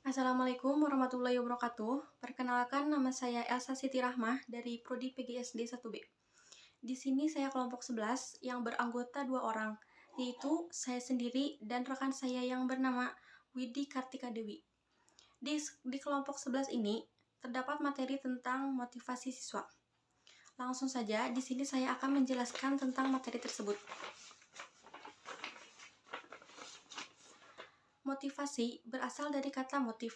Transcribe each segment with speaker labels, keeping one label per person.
Speaker 1: Assalamualaikum warahmatullahi wabarakatuh. Perkenalkan, nama saya Elsa Siti Rahmah dari Prodi PGSD 1B. Di sini saya kelompok 11 yang beranggota 2 orang, yaitu saya sendiri dan rekan saya yang bernama Widi Kartika Dewi. Di kelompok 11 ini terdapat materi tentang motivasi siswa. Langsung saja, di sini saya akan menjelaskan tentang materi tersebut. Motivasi berasal dari kata motif,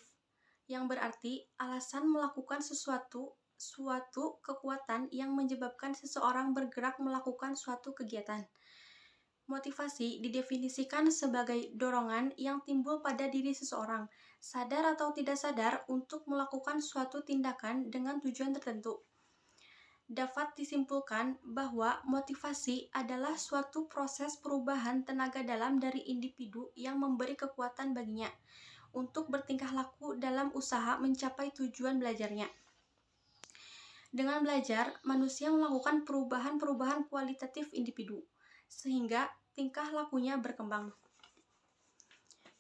Speaker 1: yang berarti alasan melakukan suatu kekuatan yang menyebabkan seseorang bergerak melakukan suatu kegiatan. Motivasi didefinisikan sebagai dorongan yang timbul pada diri seseorang, sadar atau tidak sadar, untuk melakukan suatu tindakan dengan tujuan tertentu. Dapat disimpulkan bahwa motivasi adalah suatu proses perubahan tenaga dalam dari individu yang memberi kekuatan baginya untuk bertingkah laku dalam usaha mencapai tujuan belajarnya. Dengan belajar, manusia melakukan perubahan-perubahan kualitatif individu, sehingga tingkah lakunya berkembang.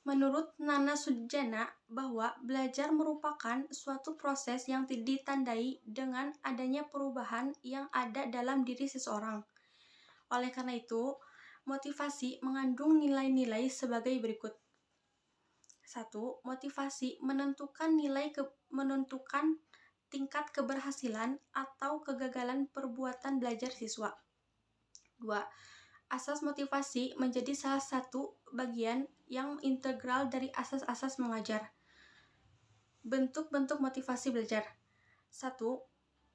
Speaker 1: Menurut Nana Sujana, bahwa belajar merupakan suatu proses yang ditandai dengan adanya perubahan yang ada dalam diri seseorang. Oleh karena itu, motivasi mengandung nilai-nilai sebagai berikut. 1. Motivasi menentukan tingkat keberhasilan atau kegagalan perbuatan belajar siswa. 2. Asas motivasi menjadi salah satu bagian yang integral dari asas-asas mengajar. Bentuk-bentuk motivasi belajar. 1.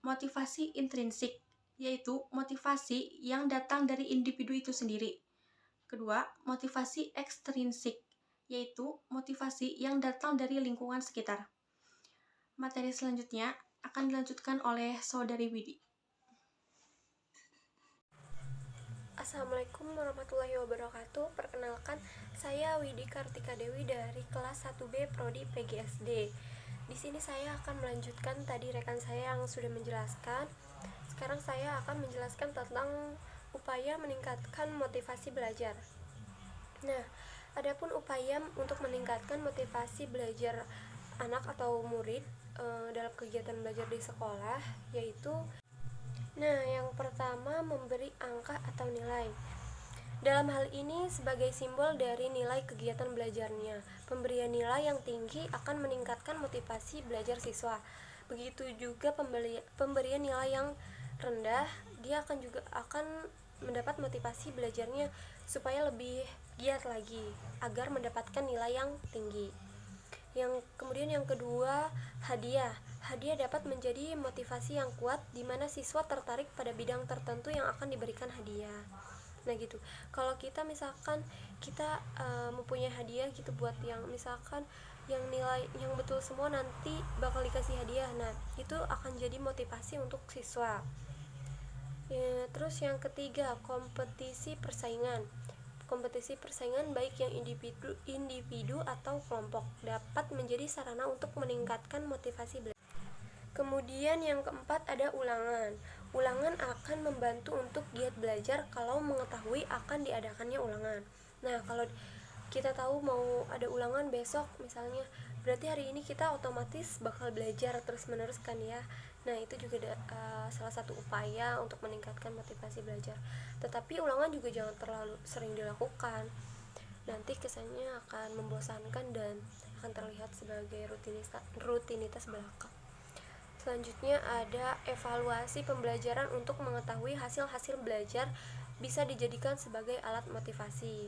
Speaker 1: Motivasi intrinsik, yaitu motivasi yang datang dari individu itu sendiri. Kedua, motivasi ekstrinsik, yaitu motivasi yang datang dari lingkungan sekitar. Materi selanjutnya akan dilanjutkan oleh Saudari Widi.
Speaker 2: Assalamualaikum warahmatullahi wabarakatuh. Perkenalkan, saya Widi Kartika Dewi dari kelas 1B Prodi PGSD. Di sini saya akan melanjutkan tadi rekan saya yang sudah menjelaskan. Sekarang saya akan menjelaskan tentang upaya meningkatkan motivasi belajar. Nah, adapun upaya untuk meningkatkan motivasi belajar anak atau murid dalam kegiatan belajar di sekolah, yaitu yang pertama, memberi angka atau nilai. Dalam hal ini sebagai simbol dari nilai kegiatan belajarnya. Pemberian nilai yang tinggi akan meningkatkan motivasi belajar siswa. Begitu juga pemberian nilai yang rendah, dia akan mendapat motivasi belajarnya supaya lebih giat lagi agar mendapatkan nilai yang tinggi. Kemudian yang kedua, hadiah. Hadiah dapat menjadi motivasi yang kuat di mana siswa tertarik pada bidang tertentu yang akan diberikan hadiah. Nah gitu. Kalau kita misalkan kita mempunyai hadiah gitu buat yang misalkan yang nilai yang betul semua nanti bakal dikasih hadiah. Nah, itu akan jadi motivasi untuk siswa. Terus yang ketiga, kompetisi persaingan. Kompetisi persaingan baik yang individu atau kelompok dapat menjadi sarana untuk meningkatkan motivasi belajar. Kemudian yang keempat ada ulangan. Ulangan akan membantu untuk giat belajar kalau mengetahui akan diadakannya ulangan. Nah, kalau kita tahu mau ada ulangan besok misalnya, berarti hari ini kita otomatis bakal belajar terus-menerus kan ya. Nah, itu juga salah satu upaya untuk meningkatkan motivasi belajar. Tetapi ulangan juga jangan terlalu sering dilakukan. Nanti kesannya akan membosankan dan akan terlihat sebagai rutinitas belaka. Selanjutnya ada evaluasi pembelajaran untuk mengetahui hasil-hasil belajar bisa dijadikan sebagai alat motivasi.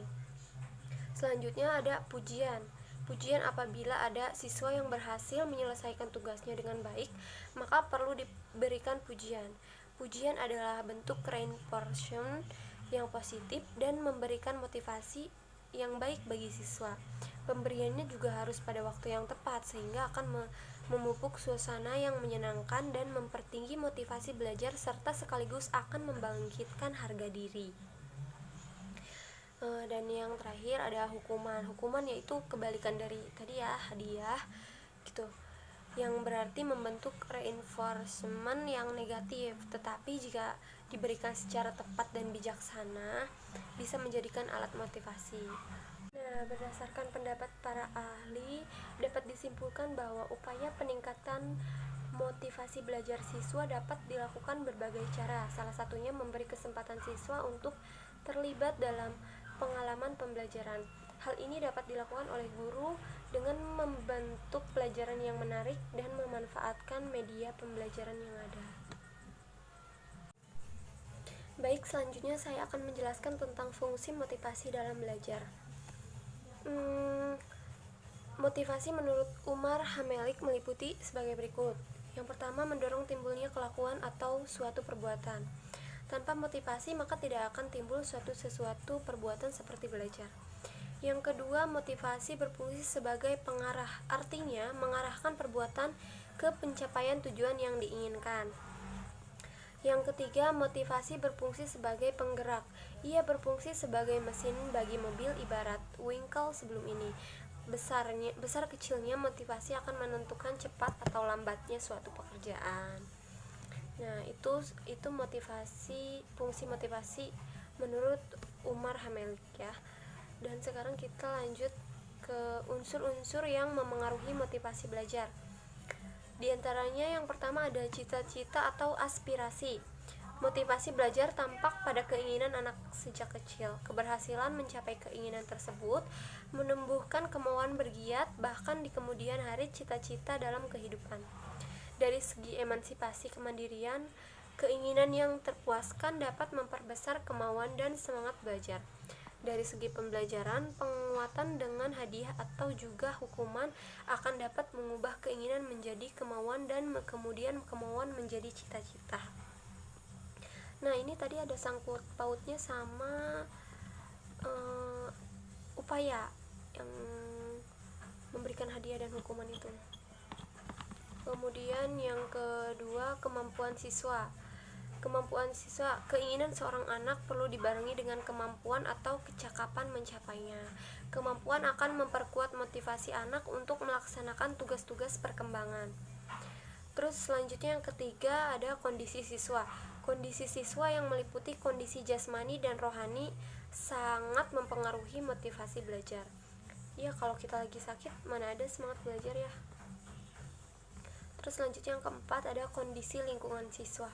Speaker 2: Selanjutnya ada pujian. Pujian apabila ada siswa yang berhasil menyelesaikan tugasnya dengan baik, maka perlu diberikan pujian. Pujian adalah bentuk reinforcement yang positif dan memberikan motivasi yang baik bagi siswa. Pemberiannya juga harus pada waktu yang tepat sehingga akan memupuk suasana yang menyenangkan dan mempertinggi motivasi belajar serta sekaligus akan membangkitkan harga diri. Dan yang terakhir ada hukuman yaitu kebalikan dari tadi ya, hadiah gitu, yang berarti membentuk reinforcement yang negatif, tetapi jika diberikan secara tepat dan bijaksana bisa menjadikan alat motivasi. Nah, berdasarkan pendapat para ahli, dapat simpulkan bahwa upaya peningkatan motivasi belajar siswa dapat dilakukan berbagai cara. Salah satunya memberi kesempatan siswa untuk terlibat dalam pengalaman pembelajaran. Hal ini dapat dilakukan oleh guru dengan membentuk pelajaran yang menarik dan memanfaatkan media pembelajaran yang ada. Baik, selanjutnya saya akan menjelaskan tentang fungsi motivasi dalam belajar. Motivasi menurut Umar Hamelik meliputi sebagai berikut. Yang pertama, mendorong timbulnya kelakuan atau suatu perbuatan. Tanpa motivasi, maka tidak akan timbul sesuatu perbuatan seperti belajar. Yang kedua, motivasi berfungsi sebagai pengarah, artinya mengarahkan perbuatan ke pencapaian tujuan yang diinginkan. Yang ketiga, motivasi berfungsi sebagai penggerak. Ia berfungsi sebagai mesin bagi mobil ibarat Winkel sebelum ini. Besar kecilnya motivasi akan menentukan cepat atau lambatnya suatu pekerjaan. Nah, itu motivasi, fungsi motivasi menurut Umar Hamelik ya. Dan sekarang kita lanjut ke unsur-unsur yang memengaruhi motivasi belajar. Di antaranya yang pertama ada cita-cita atau aspirasi. Motivasi belajar tampak pada keinginan anak sejak kecil. Keberhasilan mencapai keinginan tersebut menumbuhkan kemauan bergiat, bahkan di kemudian hari cita-cita dalam kehidupan. Dari segi emansipasi kemandirian, keinginan yang terpuaskan dapat memperbesar kemauan dan semangat belajar. Dari segi pembelajaran, penguatan dengan hadiah atau juga hukuman akan dapat mengubah keinginan menjadi kemauan dan kemudian kemauan menjadi cita-cita. Nah, ini tadi ada sangkut pautnya sama upaya yang memberikan hadiah dan hukuman itu. Kemudian yang kedua, kemampuan siswa. Kemampuan siswa, keinginan seorang anak perlu dibarengi dengan kemampuan atau kecakapan mencapainya. Kemampuan akan memperkuat motivasi anak untuk melaksanakan tugas-tugas perkembangan. Terus selanjutnya yang ketiga ada kondisi siswa. Kondisi siswa yang meliputi kondisi jasmani dan rohani sangat mempengaruhi motivasi belajar. Ya, kalau kita lagi sakit, mana ada semangat belajar ya. Terus selanjutnya yang keempat ada kondisi lingkungan siswa.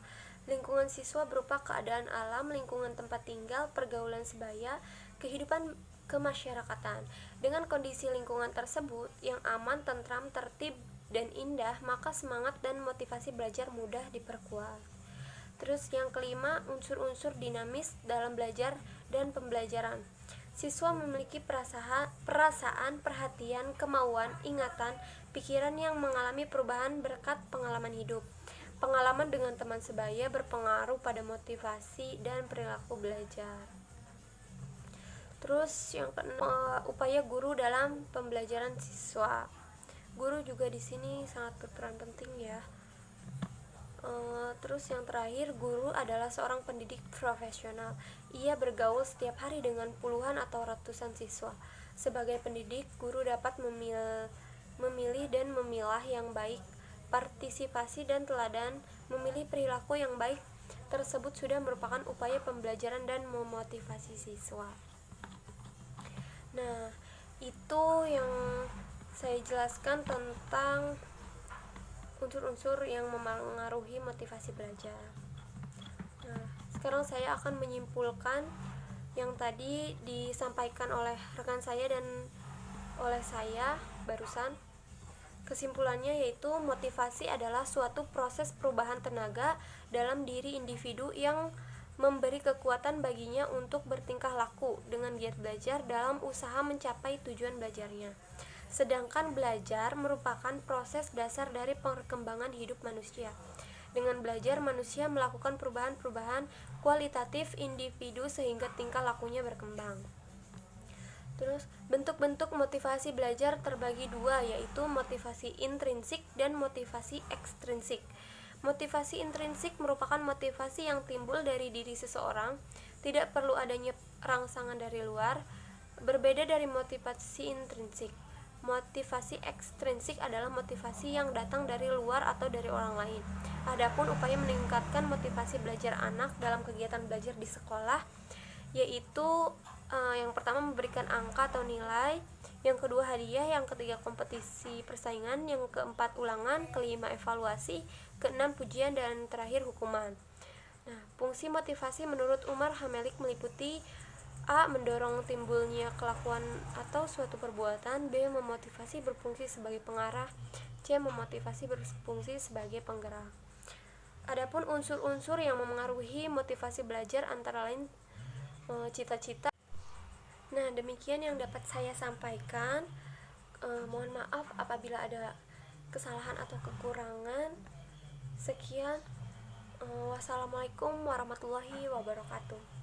Speaker 2: Lingkungan siswa berupa keadaan alam, lingkungan tempat tinggal, pergaulan sebaya, kehidupan kemasyarakatan. Dengan kondisi lingkungan tersebut yang aman, tentram, tertib, dan indah, maka semangat dan motivasi belajar mudah diperkuat. Terus yang kelima, unsur-unsur dinamis dalam belajar dan pembelajaran. Siswa memiliki perasaan, perhatian, kemauan, ingatan, pikiran yang mengalami perubahan berkat pengalaman hidup. Pengalaman dengan teman sebaya berpengaruh pada motivasi dan perilaku belajar. Terus yang keenam, upaya guru dalam pembelajaran siswa. Guru juga di sini sangat berperan penting ya. Terus yang terakhir, guru adalah seorang pendidik profesional. Ia bergaul setiap hari dengan puluhan atau ratusan siswa. Sebagai pendidik, guru dapat memilih dan memilah yang baik, partisipasi dan teladan. Memilih perilaku yang baik tersebut sudah merupakan upaya pembelajaran dan memotivasi siswa. Nah, itu yang saya jelaskan tentang unsur-unsur yang memengaruhi motivasi belajar. Nah, sekarang saya akan menyimpulkan yang tadi disampaikan oleh rekan saya dan oleh saya barusan. Kesimpulannya yaitu motivasi adalah suatu proses perubahan tenaga dalam diri individu yang memberi kekuatan baginya untuk bertingkah laku dengan giat belajar dalam usaha mencapai tujuan belajarnya. Sedangkan belajar merupakan proses dasar dari perkembangan hidup manusia. Dengan belajar, manusia melakukan perubahan-perubahan kualitatif individu sehingga tingkah lakunya berkembang. Terus, bentuk-bentuk motivasi belajar terbagi dua, yaitu motivasi intrinsik dan motivasi ekstrinsik. Motivasi intrinsik merupakan motivasi yang timbul dari diri seseorang, tidak perlu adanya rangsangan dari luar, berbeda dari motivasi intrinsik. Motivasi ekstrinsik adalah motivasi yang datang dari luar atau dari orang lain. Adapun upaya meningkatkan motivasi belajar anak dalam kegiatan belajar di sekolah, yaitu yang pertama memberikan angka atau nilai, yang kedua hadiah, yang ketiga kompetisi persaingan, yang keempat ulangan, kelima evaluasi, keenam pujian, dan terakhir hukuman. Nah, fungsi motivasi menurut Umar Hamelik meliputi A. Mendorong timbulnya kelakuan atau suatu perbuatan. B. Memotivasi berfungsi sebagai pengarah. C. Memotivasi berfungsi sebagai penggerak. Adapun unsur-unsur yang memengaruhi motivasi belajar antara lain cita-cita. Nah, demikian yang dapat saya sampaikan. Mohon maaf apabila ada kesalahan atau kekurangan. Sekian. Wassalamualaikum warahmatullahi wabarakatuh.